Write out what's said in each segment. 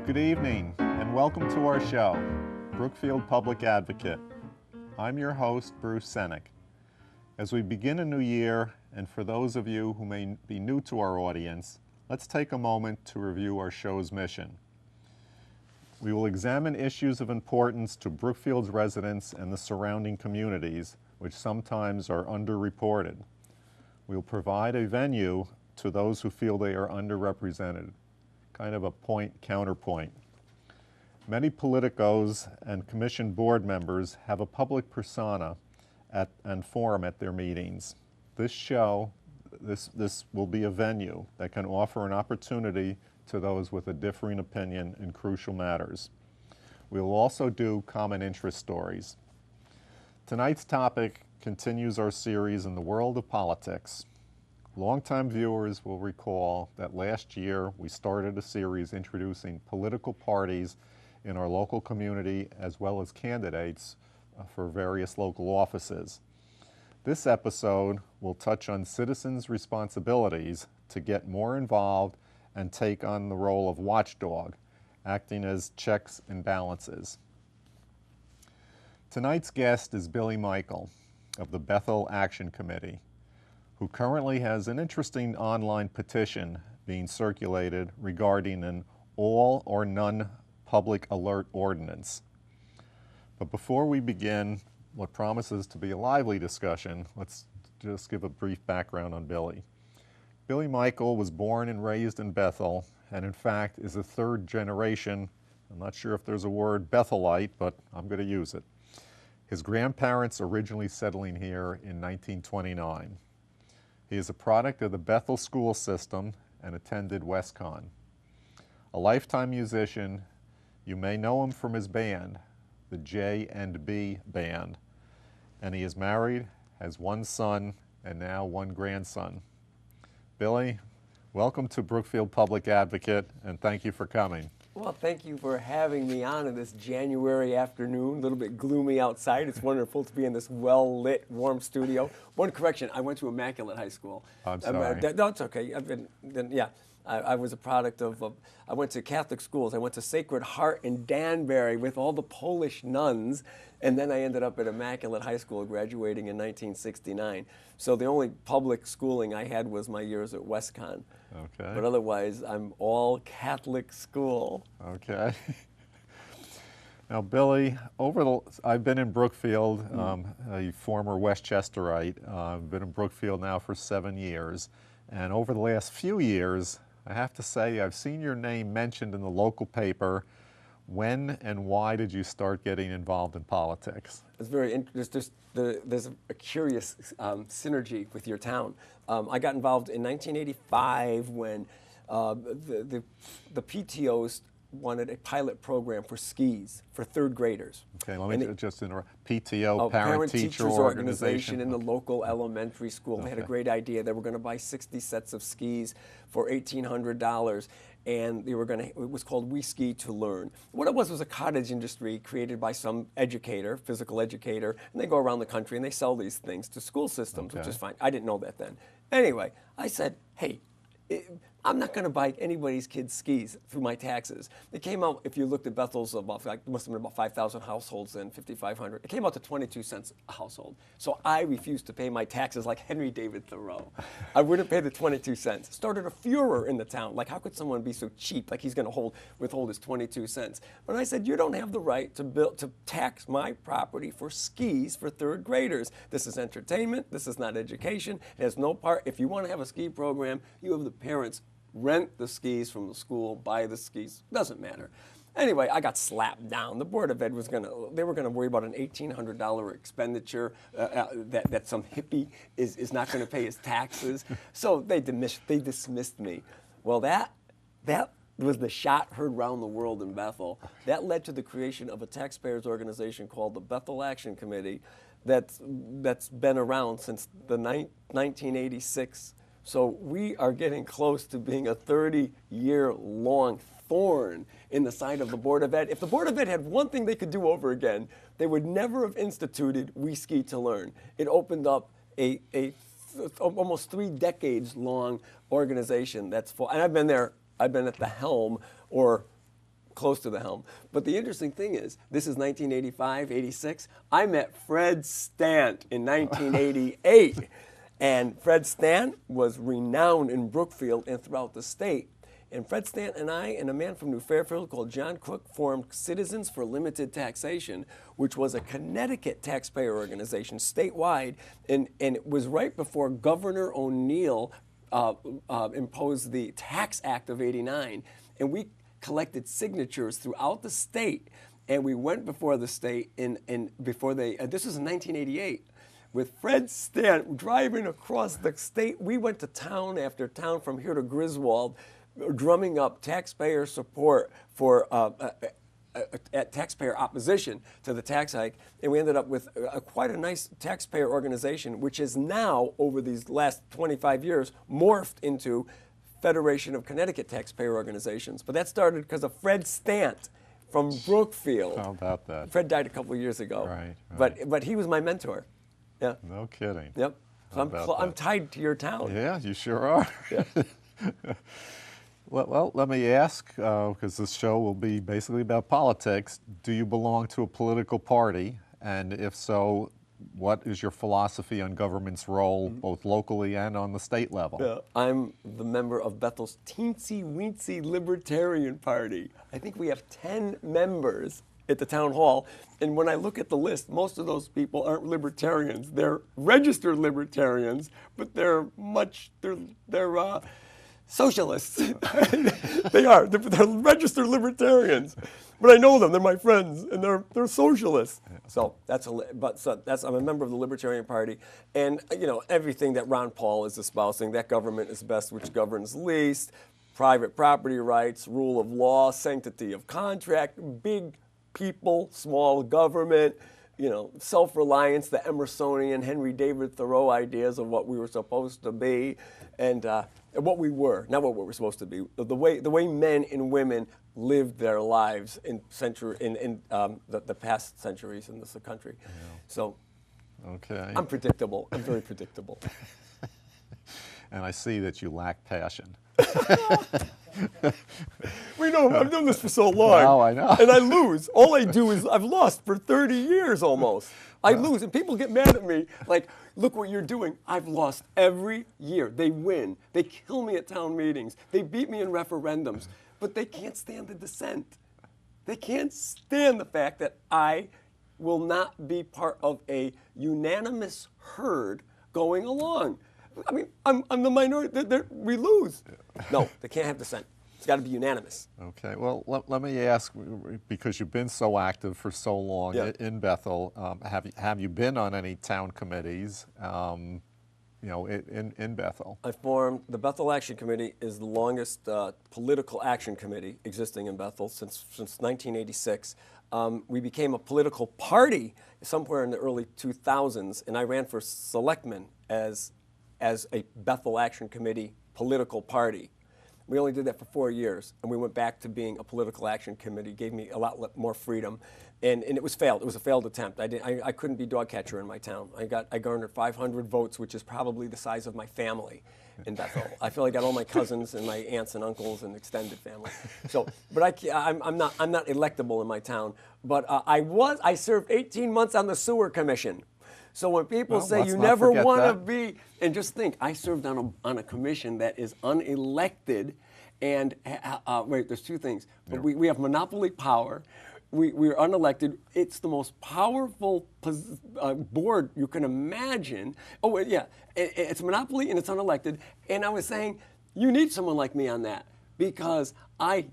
Good evening and welcome to our show, Brookfield Public Advocate. I'm your host, Bruce Senek. As we begin a new year, and for those of you who may be new to our audience, let's take a moment to review our show's mission. We will examine issues of importance to Brookfield's residents and the surrounding communities, which sometimes are underreported. We will provide a venue to those who feel they are underrepresented, kind of a point-counterpoint. Many politicos and commission board members have a public persona and forum at their meetings. This show, this will be a venue that can offer an opportunity to those with a differing opinion in crucial matters. We will also do common interest stories. Tonight's topic continues our series in the world of politics. Longtime viewers will recall that last year we started a series introducing political parties in our local community as well as candidates for various local offices. This episode will touch on citizens' responsibilities to get more involved and take on the role of watchdog, acting as checks and balances. Tonight's guest is Billy Michael of the Bethel Action Committee, who currently has an interesting online petition being circulated regarding an all or none public alert ordinance. But before we begin what promises to be a lively discussion, let's just give a brief background on Billy. Billy Michael was born and raised in Bethel, and in fact is a third generation, I'm not sure if there's a word Bethelite, but I'm going to use it. His grandparents originally settling here in 1929. He is a product of the Bethel school system and attended WestConn. A lifetime musician, you may know him from his band, the J&B Band, and he is married, has one son, and now one grandson. Billy, welcome to Brookfield Public Advocate, and thank you for coming. Well, thank you for having me on in this January afternoon, a little bit gloomy outside. It's wonderful to be in this well-lit, warm studio. One correction, I went to Immaculate High School. I'm sorry. No, it's okay. I was a product of, I went to Catholic schools. I went to Sacred Heart in Danbury with all the Polish nuns, and then I ended up at Immaculate High School, graduating in 1969. So the only public schooling I had was my years at WestConn. Okay. But otherwise, I'm all Catholic school. Okay. Now, Billy, I've been in Brookfield, a former Westchesterite. I've been in Brookfield now for 7 years. And over the last few years, I have to say, I've seen your name mentioned in the local paper. When and why did you start getting involved in politics? It's very interesting. There's a curious synergy with your town. I got involved in 1985 when the PTOs wanted a pilot program for skis for third graders. Okay, let me just interrupt. PTO, Parent Teachers Organization in the local elementary school. Okay. They had a great idea. They were going to buy 60 sets of skis for $1,800. And they were it was called We Ski to Learn. What it was a cottage industry created by some educator, physical educator, and they go around the country and they sell these things to school systems, Okay. which is fine. I didn't know that then. Anyway, I said, hey, I'm not going to buy anybody's kids' skis through my taxes. It came out, if you looked at Bethel's, there must have been about 5,000 households then, 5,500. It came out to 22 cents a household. So I refused to pay my taxes like Henry David Thoreau. I wouldn't pay the 22 cents. Started a furor in the town. Like, how could someone be so cheap? Like, he's going to withhold his 22 cents. But I said, you don't have the right to tax my property for skis for third graders. This is entertainment. This is not education. It has no part. If you want to have a ski program, you have the parents rent the skis from the school, buy the skis, doesn't matter. Anyway, I got slapped down. The Board of Ed they were gonna worry about an $1,800 expenditure that some hippie is not gonna pay his taxes. So they dismissed me. Well, that was the shot heard around the world in Bethel. That led to the creation of a taxpayers organization called the Bethel Action Committee that's been around since the 1986. So we are getting close to being a 30-year-long thorn in the side of the Board of Ed. If the Board of Ed had one thing they could do over again, they would never have instituted We Ski to Learn. It opened up a almost 3 decades long organization that's full. And I've been at the helm or close to the helm. But the interesting thing is, this is 1985, 86. I met Fred Stant in 1988. And Fred Stant was renowned in Brookfield and throughout the state. And Fred Stant and I and a man from New Fairfield called John Cook formed Citizens for Limited Taxation, which was a Connecticut taxpayer organization statewide. And it was right before Governor O'Neill imposed the Tax Act of '89. And we collected signatures throughout the state. And we went before the state before they, this was in 1988. With Fred Stant driving across the state, we went to town after town from here to Griswold, drumming up taxpayer support for taxpayer opposition to the tax hike, and we ended up with quite a nice taxpayer organization, which is now, over these last 25 years, morphed into Federation of Connecticut Taxpayer Organizations. But that started because of Fred Stant from Brookfield. How about that? Fred died a couple of years ago. Right. But he was my mentor. Yeah. No kidding. Yep. So I'm tied to your town. Yeah, you sure are. Yeah. Well, let me ask, because this show will be basically about politics, do you belong to a political party? And if so, what is your philosophy on government's role, both locally and on the state level? Yeah. I'm the member of Bethel's teensy-weensy Libertarian Party. I think we have 10 members at the town hall. And when I look at the list, most of those people aren't libertarians. They're registered libertarians, but they're socialists. They are. They're registered libertarians. But I know them. They're my friends, and they're socialists. So I'm a member of the Libertarian Party, and everything that Ron Paul is espousing, that government is best which governs least, private property rights, rule of law, sanctity of contract, big people, small government, self-reliance, the Emersonian Henry David Thoreau ideas of what we were supposed to be, and what we were, not what we were supposed to be. The way men and women lived their lives in the past centuries in this country. Yeah. So, okay, I'm predictable. I'm very predictable. And I see that you lack passion. We know, I've done this for so long. Wow, I know. And I lose. All I do is, I've lost for 30 years almost. I lose, and people get mad at me, like, look what you're doing. I've lost every year. They win. They kill me at town meetings. They beat me in referendums. But they can't stand the dissent. They can't stand the fact that I will not be part of a unanimous herd going along. I mean, I'm the minority. We lose. No, they can't have dissent. It's got to be unanimous. Okay. Well, let me ask, because you've been so active for so long in Bethel, have you been on any town committees, in Bethel? I formed the Bethel Action Committee. Is the longest political action committee existing in Bethel since 1986. We became a political party somewhere in the early 2000s, and I ran for selectman as a Bethel Action Committee political party. We only did that for 4 years, and we went back to being a political action committee. Gave me a lot more freedom, and it was failed. It was a failed attempt. I couldn't be dog catcher in my town. I garnered 500 votes, which is probably the size of my family in Bethel. I feel I got all my cousins and my aunts and uncles and extended family. So, but I'm not electable in my town. But I served 18 months on the sewer commission. So when people say you never want to be, and just think, I served on a commission that is unelected, and wait, there's two things. But we have monopoly power. We're unelected. It's the most powerful board you can imagine. Oh yeah, it's monopoly and it's unelected. And I was saying, you need someone like me on that, because I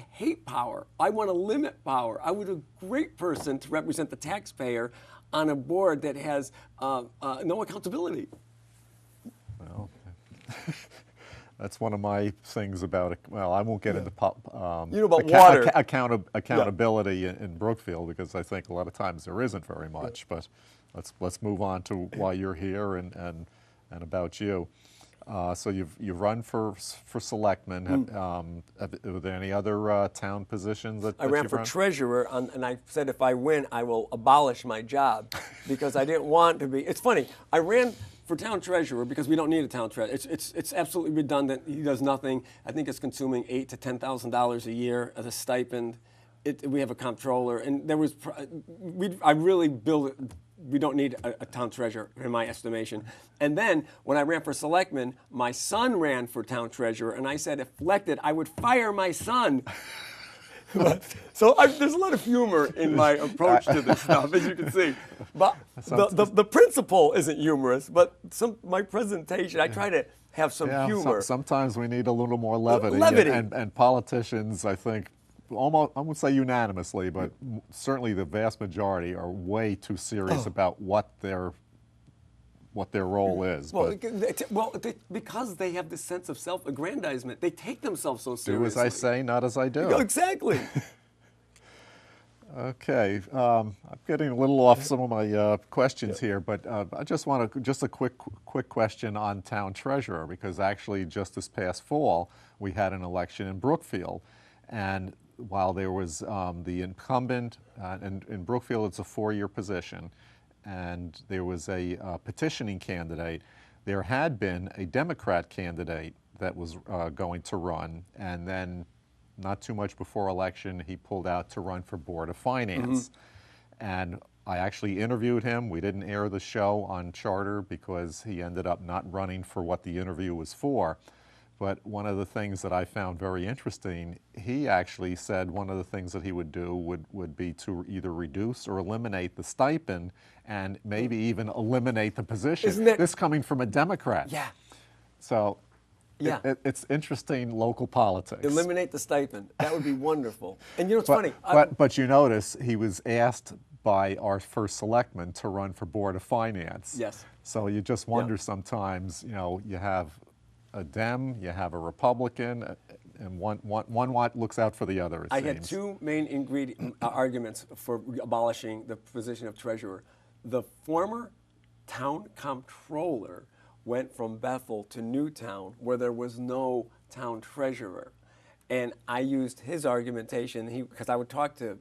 hate power. I want to limit power. I was a great person to represent the taxpayer on a board that has no accountability. Well, that's one of my things about it. Well, I won't get into water accountability in Brookfield, because I think a lot of times there isn't very much. But let's move on to why you're here and about you. So you've run for selectman. Are there any other town positions that I ran for treasurer, and I said if I win, I will abolish my job, because I didn't want to be. It's funny. I ran for town treasurer, because we don't need a town treasurer. It's absolutely redundant. He does nothing. I think it's consuming $8,000 to $10,000 a year as a stipend. We have a comptroller, and there was. I really build it. We don't need a town treasurer, in my estimation. And then when I ran for selectman, my son ran for town treasurer, and I said, if elected, I would fire my son. So there's a lot of humor in my approach to this stuff, as you can see. But the principle isn't humorous, but my presentation, I try to have some humor. Sometimes we need a little more levity. And politicians, I think, almost, I wouldn't say unanimously, but certainly the vast majority are way too serious about what their role is. Because they have this sense of self-aggrandizement, they take themselves so seriously. Do as I say, not as I do. Exactly. Okay, I'm getting a little off some of my questions here, but I just want a quick question on town treasurer, because actually just this past fall we had an election in Brookfield, and while there was the incumbent, and in Brookfield it's a 4-year position, and there was a petitioning candidate, there had been a Democrat candidate that was going to run, and then not too much before election he pulled out to run for Board of Finance. And I actually interviewed him. We didn't air the show on Charter because he ended up not running for what the interview was for. But one of the things that I found very interesting, he actually said one of the things that he would do would be to either reduce or eliminate the stipend, and maybe even eliminate the position. This coming from a Democrat. Yeah. So it's interesting local politics. Eliminate the stipend. That would be wonderful. And you know, it's funny. But you notice he was asked by our first selectman to run for Board of Finance. Yes. So you just wonder sometimes, you know, you have a Dem, you have a Republican, and one looks out for the other, it seems. I had two main arguments for abolishing the position of treasurer. The former town comptroller went from Bethel to Newtown, where there was no town treasurer. And I used his argumentation, because I would talk to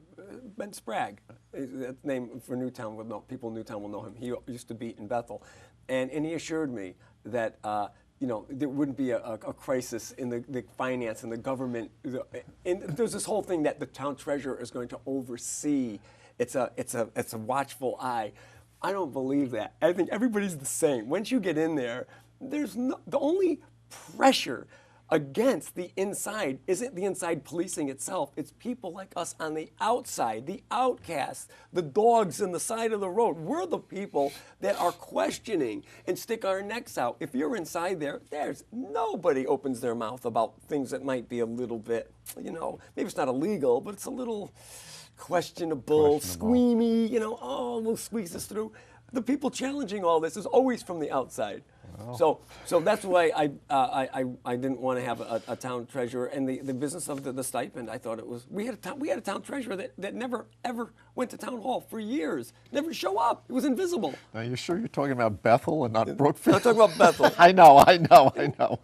Ben Sprague, that's the name for Newtown, people in Newtown will know him. He used to be in Bethel. And he assured me that you know, there wouldn't be a crisis in the finance and the government. And there's this whole thing that the town treasurer is going to oversee. It's a watchful eye. I don't believe that. I think everybody's the same. Once you get in there, there's the only pressure against the inside isn't the inside policing itself. It's people like us on the outside, the outcasts, the dogs in the side of the road. We're the people that are questioning and stick our necks out. If you're inside there, there's nobody opens their mouth about things that might be a little bit, you know, maybe it's not illegal, but it's a little questionable. Squeamy, you know, oh, we'll squeeze this through. The people challenging all this is always from the outside. So that's why I didn't want to have a town treasurer, and the business of the stipend. I thought it was we had a town treasurer that never ever went to town hall for years, never show up. It was invisible. Now, you sure you're talking about Bethel and not Brookfield? I'm talking about Bethel. I know.